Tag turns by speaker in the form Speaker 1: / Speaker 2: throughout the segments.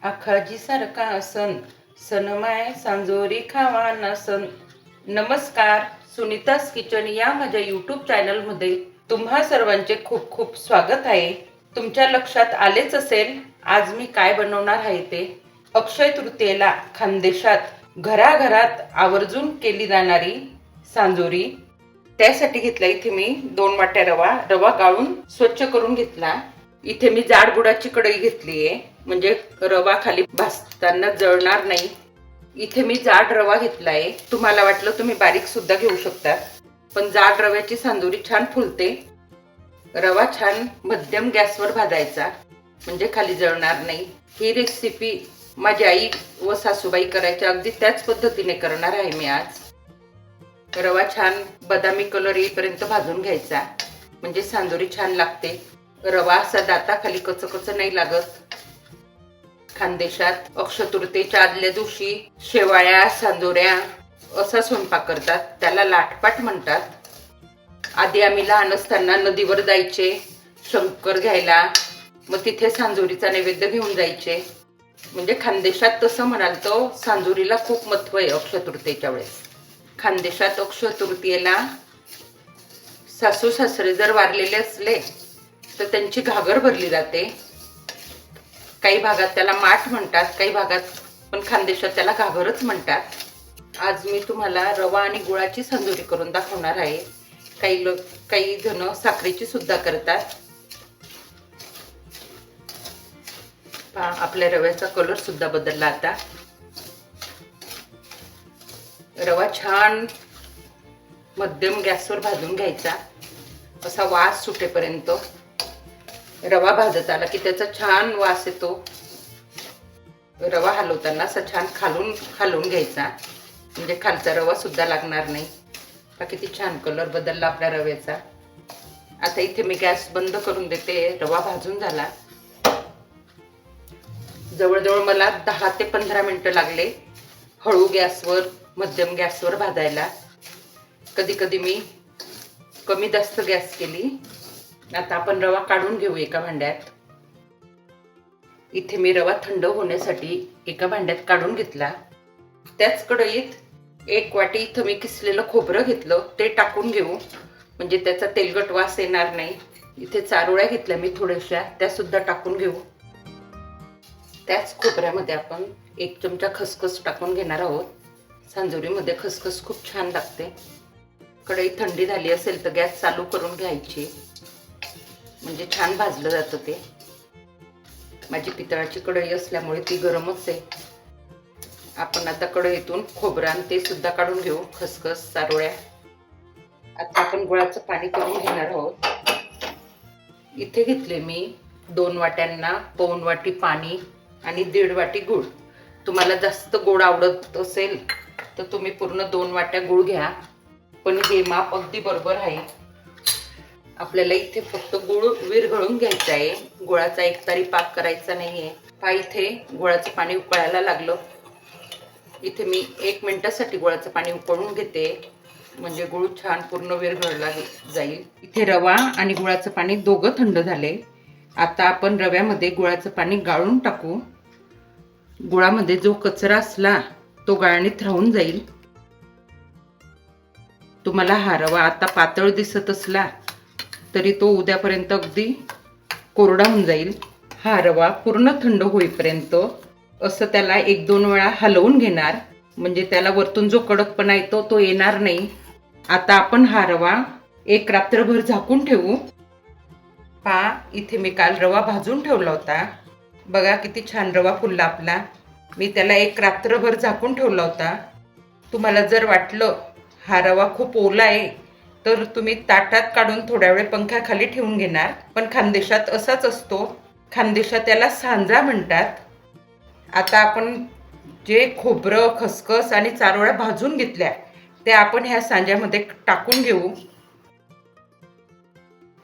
Speaker 1: आखाजी सारखा आसन सनमाय सांजोरी खावा नसन. नमस्कार, सुनीताज किचन या माझ्या यूट्यूब चॅनलमध्ये तुम्हा सर्वांचे खूप खूप स्वागत आहे. तुमच्या लक्षात आलेच असेल आज मी काय बनवणार आहे ते. अक्षय तृतीयेला खानदेशात घराघरात आवर्जून केली जाणारी सांजोरी. त्यासाठी घेतला इथे मी 2 वाट्या रवा गाळून स्वच्छ करून घेतला. इथे मी जाड गुळाची कढई घेतली आहे, म्हणजे रवा खाली भाजताना जळणार नाही. इथे मी जाड रवा घेतलाय. तुम्हाला वाटलं तुम्ही बारीक सुद्धा घेऊ शकता, पण जाड रव्याची सांजोरी छान फुलते. रवा छान मध्यम गॅसवर भाजायचा, म्हणजे खाली जळणार नाही. ही रेसिपी माझी आई व सासूबाई करायच्या, अगदी त्याच पद्धतीने करणार आहे मी आज. रवा छान बदामी कलर येईपर्यंत भाजून घ्यायचा, म्हणजे सांजोरी छान लागते. रवा असा दाताखाली कचकच नाही लागत. खानदेशात अक्षय तृतीयेच्या आदल्या दिवशी शेवाळ्या सांजोऱ्या असा स्वयंपाक करतात, त्याला लाटपाट म्हणतात. आधी आम्ही लहान असताना नदीवर जायचे शंकर घ्यायला, मग तिथे सांजोरीचा नैवेद्य घेऊन जायचे. म्हणजे खानदेशात तसं म्हणाल तर सांजोरीला खूप महत्त्व आहे. अक्षय तृतीयेच्या वेळेस खानदेशात अक्षय तृतीयेला सासू सासरे जर वारलेले असले तर त्यांची घागर भरली जाते. काही भागात त्याला माठ म्हणतात, काही भागात पण खानदेशात त्याला घागरच म्हणतात. आज मी तुम्हाला रवा आणि गुळाची सांजोरी करून दाखवणार आहे. काही जण साखरेची सुद्धा करतात. आपल्या रव्याचा कलर सुद्धा बदलला. आता रवा छान मध्यम गॅसवर भाजून घ्यायचा, असा वास सुटेपर्यंत. रवा भाजत आला की त्याचा छान वास येतो. रवा हलवताना असा छान खालून घ्यायचा, म्हणजे खालचा रवा सुद्धा लागणार नाही. किती छान कलर बदलला आपल्या रव्याचा. आता इथे मी गॅस बंद करून देते. रवा भाजून झाला. जवळजवळ मला 10 ते 15 मिनिटं लागले हळू गॅसवर मध्यम गॅसवर भाजायला. कधी कधी मी कमी जास्त गॅस केली. आता आपण रवा काढून घेऊ एका भांड्यात. इथे मी रवा थंड होण्यासाठी एका भांड्यात काढून घेतला. त्याच कढईत 1 वाटी इथं मी किसलेलं खोबरं घेतलं, ते टाकून घेऊ, म्हणजे त्याचा तेलकट वास येणार नाही. इथे चारोळ्या घेतल्या मी थोड्याशा, त्या सुद्धा टाकून घेऊ. त्याच खोबऱ्यामध्ये आपण 1 चमचा खसखस टाकून घेणार आहोत. सांजोरीमध्ये खसखस खूप छान लागते. कढई थंडी झाली असेल तर गॅस चालू करून घ्यायची, म्हणजे छान भाजलं जातं ते. माझी पितळाची कढई असल्यामुळे ती गरमच आहे. आपण आता कढईतून खोबरं आणि ते सुद्धा काढून घेऊ, खसखस चारोळ्या. आता आपण गुळाचं पाणी करून घेणार आहोत. इथे घेतले मी 2 वाट्यांना 2 वाटी पाणी आणि 1.5 वाटी गूळ. तुम्हाला जास्त गोड आवडत असेल तर तुम्ही पूर्ण 2 वाट्या गूळ घ्या, पण हे माप अगदी बरोबर आहे. आपल्याला इथे फक्त गूळ विरघळून घ्यायचा आहे, गुळाचा एकतारी पाक करायचा नाहीये. इथे गुळाचं पाणी उकळायला लागलं. इथे मी 1 मिनिटासाठी गुळाचं पाणी उकळून घेते, म्हणजे गूळ छान पूर्ण विरघळला जाईल. इथे रवा आणि गुळाचं पाणी दोघं थंड झाले. आता आपण रव्यामध्ये गुळाचं पाणी गाळून टाकू. गुळामध्ये जो कचरा असला तो गाळणीत राहून जाईल. तुम्हाला हा रवा आता पातळ दिसत असला तरी तो उद्यापर्यंत अगदी कोरडा होऊन जाईल. हा रवा पूर्ण थंड होईपर्यंत असं त्याला 1-2 वेळा हलवून घेणार, म्हणजे त्याला वरतून जो कडकपणा येतो तो येणार नाही. आता आपण हा रवा 1 रात्रभर झाकून ठेवू. इथे मी काल रवा भाजून ठेवला होता. बघा किती छान रवा फुलला आपला. मी त्याला 1 रात्रभर झाकून ठेवला होता. तुम्हाला जर वाटलं हा रवा खूप ओला आहे तर तुम्ही ताटात काढून थोड्या वेळ पंख्याखाली ठेवून घेणार, पण खानदेशात असाच असतो. खानदेशात त्याला सांजा म्हणतात. आता आपण जे खोबरं खसखस आणि चारोळ्या भाजून घेतल्या त्या आपण ह्या सांज्यामध्ये टाकून घेऊ.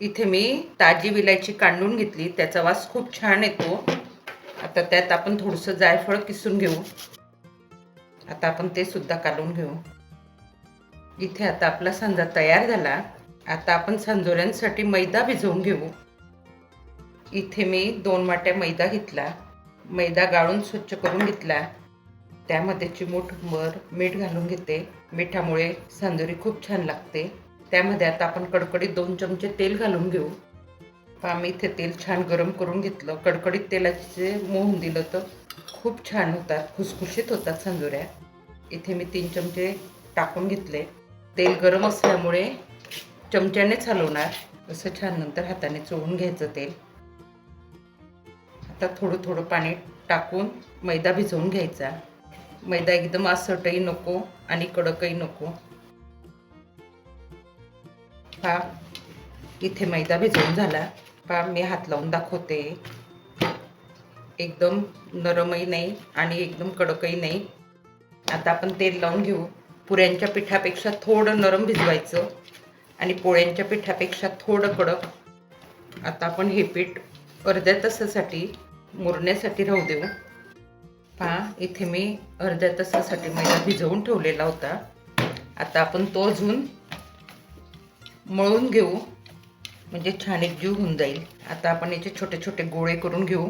Speaker 1: इथे मी ताजी विलायची काढून घेतली, त्याचा वास खूप छान येतो. आता त्यात आपण थोडंसं जायफळ किसून घेऊ. आता आपण ते सुद्धा काढून घेऊ. इथे आता आपला सांजा तयार झाला. आता आपण सांजोऱ्यांसाठी मैदा भिजवून घेऊ. इथे मी 2 वाट्या मैदा घेतला. मैदा गाळून स्वच्छ करून घेतला. त्यामध्ये चिमूटभर मीठ घालून घेते. मिठामुळे सांजोरी खूप छान लागते. त्यामध्ये आता आपण कडकडीत 2 चमचे तेल घालून घेऊ. मी इथे तेल छान गरम करून घेतलं. कडकडीत तेलाचे मोहन दिलं तर खूप छान होतात, खुसखुशीत होतात सांजोऱ्या. इथे मी 3 चमचे टाकून घेतले. तेल गरम असल्यामुळे चमच्यानेच हलवणार. असं छान नंतर हाताने चोळून घ्यायचं तेल. आता थोडं थोडं पाणी टाकून मैदा भिजवून घ्यायचा. मैदा एकदम असटही नको आणि कडकही नको. इथे मैदा भिजवून झाला. मी हात लावून दाखवते. एकदम नरमही नाही आणि एकदम कडकही नाही. आता आपण तेल लावून घेऊ. पुऱ्यांच्या पिठापेक्षा थोडं नरम भिजवायचं आणि पोळ्यांच्या पिठापेक्षा थोडं कडक. आता आपण हे पीठ अर्ध्या तासासाठी मुरण्यासाठी राहू देऊ. इथे मी अर्ध्या तासासाठी मैदा भिजवून ठेवलेला होता. आता आपण तो अजून मळून घेऊ, म्हणजे छान एकजीव होऊन जाईल. आता आपण याचे छोटे छोटे गोळे करून घेऊ.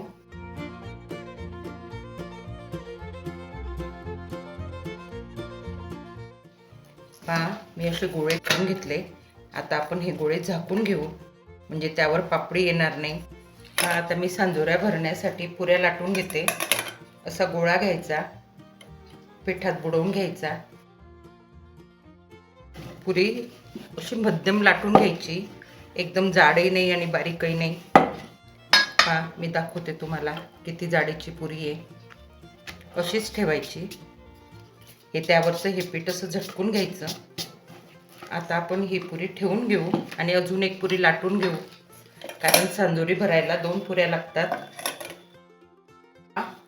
Speaker 1: मी असे गोळे करून घेतले. आता आपण हे गोळे झाकून घेऊ, म्हणजे त्यावर पापडी येणार नाही. आता मी सांजोऱ्या भरण्यासाठी पुऱ्या लाटून घेते. असा गोळा घ्यायचा, पिठात बुडवून घ्यायचा. पुरी अशी मध्यम लाटून घ्यायची, एकदम जाडही नाही आणि बारीकही नाही. मी दाखवते तुम्हाला किती जाडीची पुरी आहे. अशीच ठेवायची. हे त्यावरचं हे पीठ असं झटकून घ्यायचं. आता आपण ही पुरी ठेवून घेऊ आणि अजून एक पुरी लाटून घेऊ, कारण सांजोरी भरायला 2 पुऱ्या लागतात.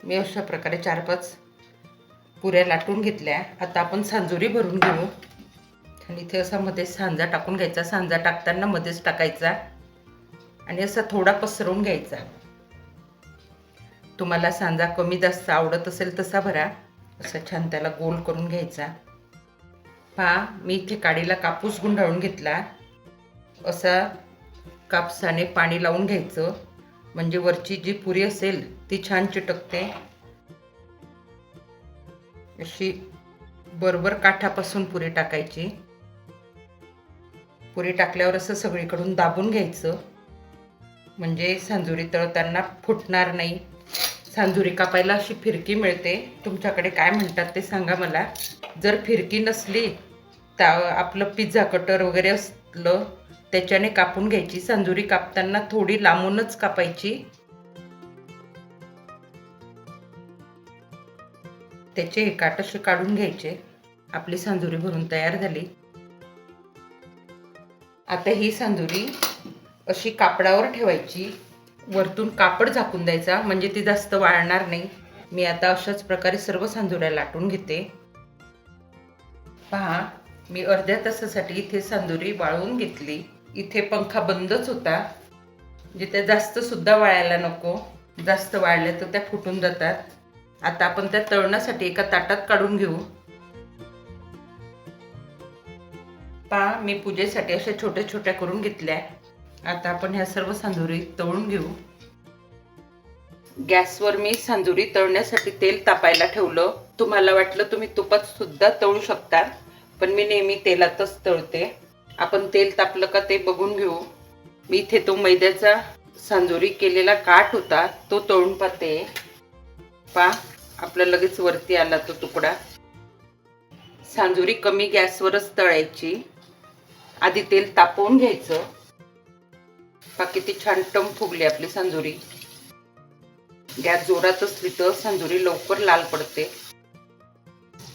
Speaker 1: मी अशा प्रकारे 4-5 पुऱ्या लाटून घेतल्या. आता आपण सांजोरी भरून घेऊ. आणि इथे असा मध्ये सांजा टाकून घ्यायचा. सांजा टाकताना मध्येच टाकायचा आणि असा थोडा पसरवून घ्यायचा. तुम्हाला सांजा कमी जास्त आवडत असेल तसा भरा. असं छान त्याला गोल करून घ्यायचा. मी इथे काडीला कापूस गुंडाळून घेतला. असा कापसाने पाणी लावून घ्यायचं, म्हणजे वरची जी पुरी असेल ती छान चिटकते. अशी बरोबर काठापासून पुरी टाकायची. पुरी टाकल्यावर असं सगळीकडून दाबून घ्यायचं, म्हणजे सांजोरी तळताना फुटणार नाही. सांजोरी कापायला अशी फिरकी मिळते. तुमच्याकडे काय म्हणतात ते सांगा मला. जर फिरकी नसली तर आपलं पिझ्झा कटर वगैरे असलं त्याच्याने कापून घ्यायची. सांजोरी कापताना थोडी लांबूनच कापायची. त्याचे हे काट असे काढून घ्यायचे. आपली सांजोरी भरून तयार झाली. आता ही सांजोरी अशी कापडावर ठेवायची. वरतून कापड झाकून द्यायचा, म्हणजे ती जास्त वाळणार नाही. मी आता अशाच प्रकारे सर्व सांजोऱ्या लाटून घेते. मी अर्ध्या तासासाठी इथे सांजोरी वाळवून घेतली. इथे पंखा बंदच होता, म्हणजे त्या जास्त सुद्धा वाळायला नको. जास्त वाळल्या तर त्या फुटून जातात. आता आपण त्या तळण्यासाठी एका ताटात काढून घेऊ. मी पूजेसाठी अशा छोट्या छोट्या करून घेतल्या. आता आपण ह्या सर्व सांजोरी तळून घेऊ. गॅसवर मी सांजोरी तळण्यासाठी तेल तापायला ठेवलं. तुम्हाला वाटलं तुम्ही तुपात सुद्धा तळू शकता, पण मी नेहमी तेलातच तळते. आपण तेल तापलं का ते बघून घेऊ. मी इथे तो मैद्याचा सांजोरी केलेला काठ होता तो तळून पाहते. आपला लगेच वरती आला तो तुकडा. सांजोरी कमी गॅसवरच तळायची. आधी तेल तापवून घ्यायचं. किती छान टम फुगली आपली सांजोरी. गॅस जोरात असली तर सांजोरी लवकर लाल पडते.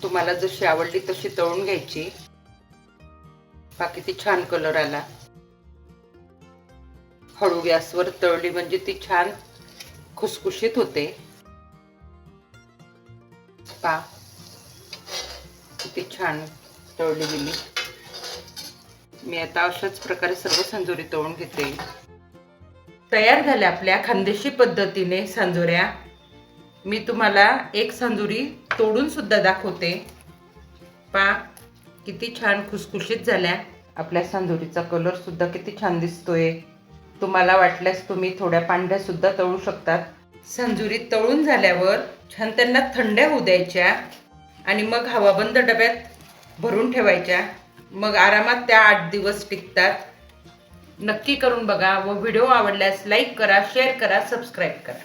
Speaker 1: तुम्हाला जशी आवडली तशी तळून घ्यायची. किती छान कलर आला. हळू गॅसवर तळली म्हणजे ती छान खुसखुशीत होते. किती छान तळली गेली. मी आता अशाच प्रकारे सर्व सांजोरी तळून घेते. तयार झाल्या आपल्या खानदेशी पद्धतीने सांजोऱ्या. मी तुम्हाला एक सांजोरी तोडून सुद्धा दाखवते. किती छान खुसखुशीत झाल्या. आपल्या सांजोरीचा कलर सुद्धा किती छान दिसतोय. तुम्हाला वाटल्यास तुम्ही थोड्या पांढऱ्या सुद्धा तळू शकतात. संजुरी तळून झाल्यावर छान त्यांना थंड होऊ द्यायच्या आणि मग हवाबंद डब्यात भरून ठेवायच्या. मग आरामात त्या 8 दिवस टिकतात. नक्की करून बघा व व्हिडिओ आवडल्यास लाईक करा, शेअर करा, सबस्क्राईब करा.